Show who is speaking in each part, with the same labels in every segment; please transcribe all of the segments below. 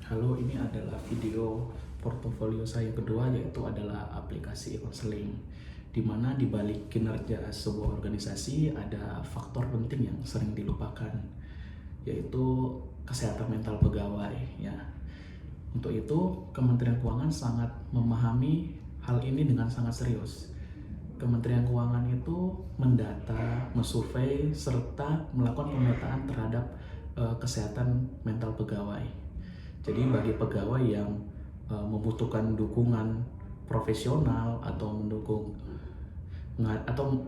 Speaker 1: Halo, ini adalah video portofolio saya yang kedua, yaitu adalah aplikasi e-counseling, di mana di balik kinerja sebuah organisasi ada faktor penting yang sering dilupakan, yaitu kesehatan mental pegawai. Ya, untuk itu Kementerian Keuangan sangat memahami hal ini dengan sangat serius. Kementerian Keuangan itu mendata, mensurvei, serta melakukan pemetaan terhadap kesehatan mental pegawai. Jadi bagi pegawai yang membutuhkan dukungan profesional atau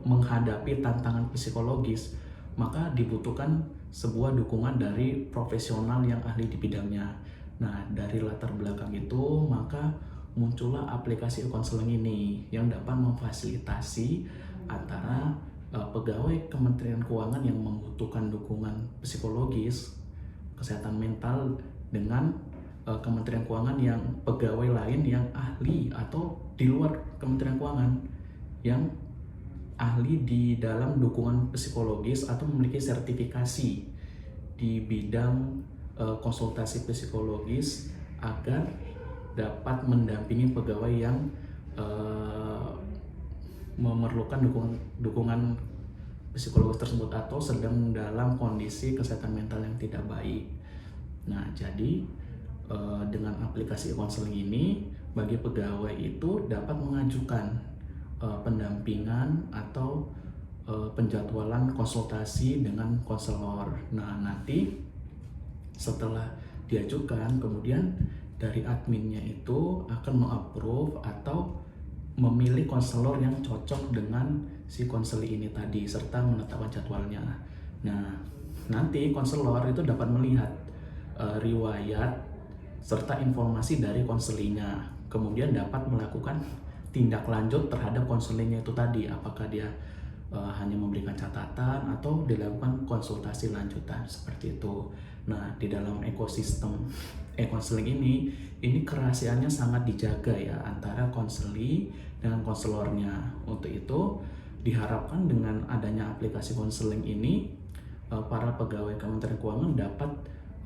Speaker 1: menghadapi tantangan psikologis, maka dibutuhkan sebuah dukungan dari profesional yang ahli di bidangnya. Nah, dari latar belakang itu, maka muncullah aplikasi e-counseling ini yang dapat memfasilitasi antara pegawai Kementerian Keuangan yang membutuhkan dukungan psikologis, kesehatan mental dengan Kementerian Keuangan yang pegawai lain yang ahli atau di luar Kementerian Keuangan yang ahli di dalam dukungan psikologis atau memiliki sertifikasi di bidang konsultasi psikologis agar dapat mendampingi pegawai yang memerlukan dukungan psikologis tersebut atau sedang dalam kondisi kesehatan mental yang tidak baik. Nah, jadi dengan aplikasi e-counseling ini, bagi pegawai itu dapat mengajukan pendampingan atau penjadwalan konsultasi dengan konselor. Nah, nanti setelah diajukan, kemudian dari adminnya itu akan mengapprove atau memilih konselor yang cocok dengan si konseli ini tadi serta menetapkan jadwalnya. Nah, nanti konselor itu dapat melihat riwayat serta informasi dari konselinya, kemudian dapat melakukan tindak lanjut terhadap konselinya itu tadi, apakah dia hanya memberikan catatan atau dilakukan konsultasi lanjutan seperti itu. Nah, di dalam ekosistem e-counseling ini kerahasiaannya sangat dijaga ya antara konseli dengan konselornya. Untuk itu diharapkan dengan adanya aplikasi konseling ini para pegawai Kementerian Keuangan dapat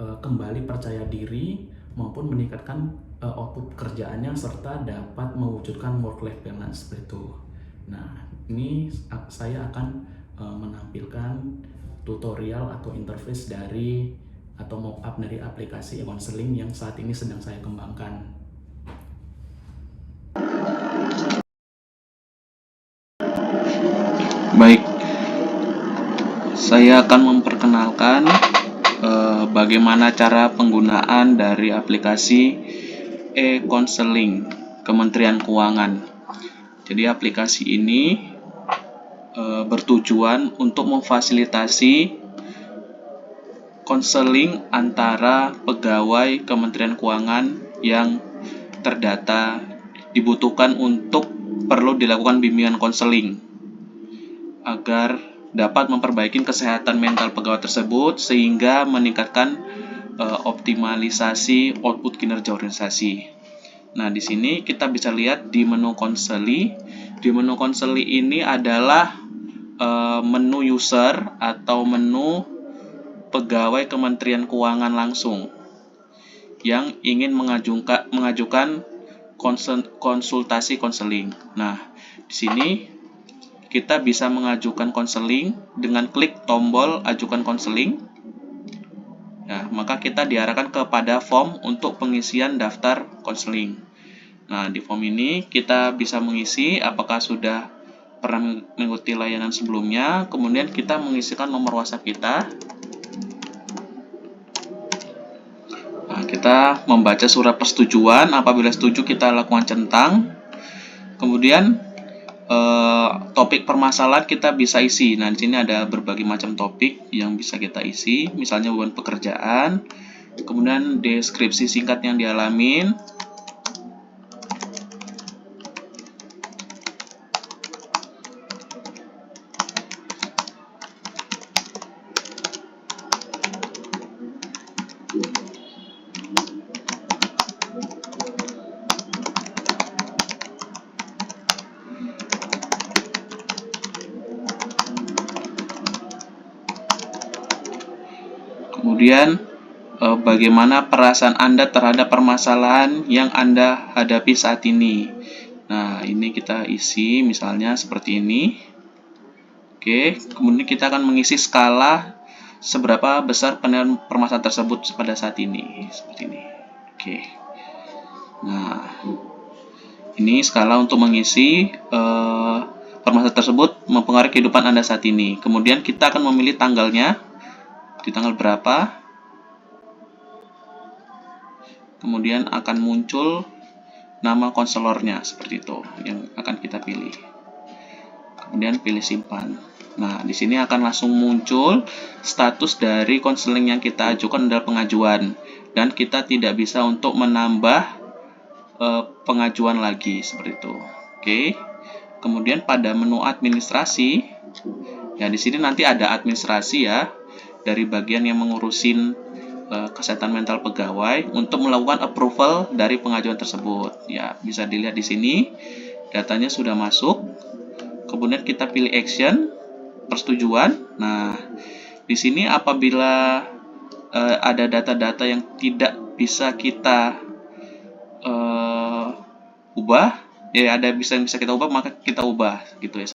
Speaker 1: kembali percaya diri maupun meningkatkan output kerjaannya serta dapat mewujudkan work-life balance seperti itu. Nah, ini saya akan menampilkan tutorial atau interface dari atau mock-up dari aplikasi e-counseling yang saat ini sedang saya kembangkan.
Speaker 2: Baik, saya akan memperkenalkan bagaimana cara penggunaan dari aplikasi e-counseling Kementerian Keuangan. Jadi aplikasi ini bertujuan untuk memfasilitasi konseling antara pegawai Kementerian Keuangan yang terdata dibutuhkan untuk perlu dilakukan bimbingan konseling agar dapat memperbaiki kesehatan mental pegawai tersebut sehingga meningkatkan optimalisasi output kinerja organisasi. Nah, di sini kita bisa lihat di menu konseli. Di menu konseli ini adalah menu user atau menu pegawai Kementerian Keuangan langsung yang ingin mengajukan konsultasi konseling. Nah, di sini kita bisa mengajukan konseling dengan klik tombol ajukan konseling. Nah, maka kita diarahkan kepada form untuk pengisian daftar konseling. Nah, di form ini kita bisa mengisi apakah sudah pernah mengikuti layanan sebelumnya, kemudian kita mengisikan nomor WhatsApp kita. Nah, kita membaca surat persetujuan, apabila setuju kita lakukan centang. Kemudian topik permasalahan kita bisa isi. Nah, di sini ada berbagai macam topik yang bisa kita isi, misalnya beban pekerjaan, kemudian deskripsi singkat yang dialamin, kemudian bagaimana perasaan Anda terhadap permasalahan yang Anda hadapi saat ini. Nah, ini kita isi misalnya seperti ini. Oke, kemudian kita akan mengisi skala seberapa besar penilaian permasalahan tersebut pada saat ini, seperti ini. Oke. Nah, ini skala untuk mengisi permasalahan tersebut mempengaruhi kehidupan Anda saat ini. Kemudian kita akan memilih tanggalnya, di tanggal berapa. Kemudian akan muncul nama konselornya, seperti itu yang akan kita pilih. Kemudian pilih simpan. Nah, di sini akan langsung muncul status dari konseling yang kita ajukan adalah pengajuan, dan kita tidak bisa untuk menambah pengajuan lagi, seperti itu. Oke. Kemudian pada menu administrasi, ya di sini nanti ada administrasi ya, dari bagian yang mengurusin kesehatan mental pegawai untuk melakukan approval dari pengajuan tersebut. Ya, bisa dilihat di sini datanya sudah masuk. Kemudian kita pilih action, persetujuan. Nah, di sini apabila ada data-data yang tidak bisa kita ubah, ya ada bisa kita ubah, maka kita ubah gitu ya.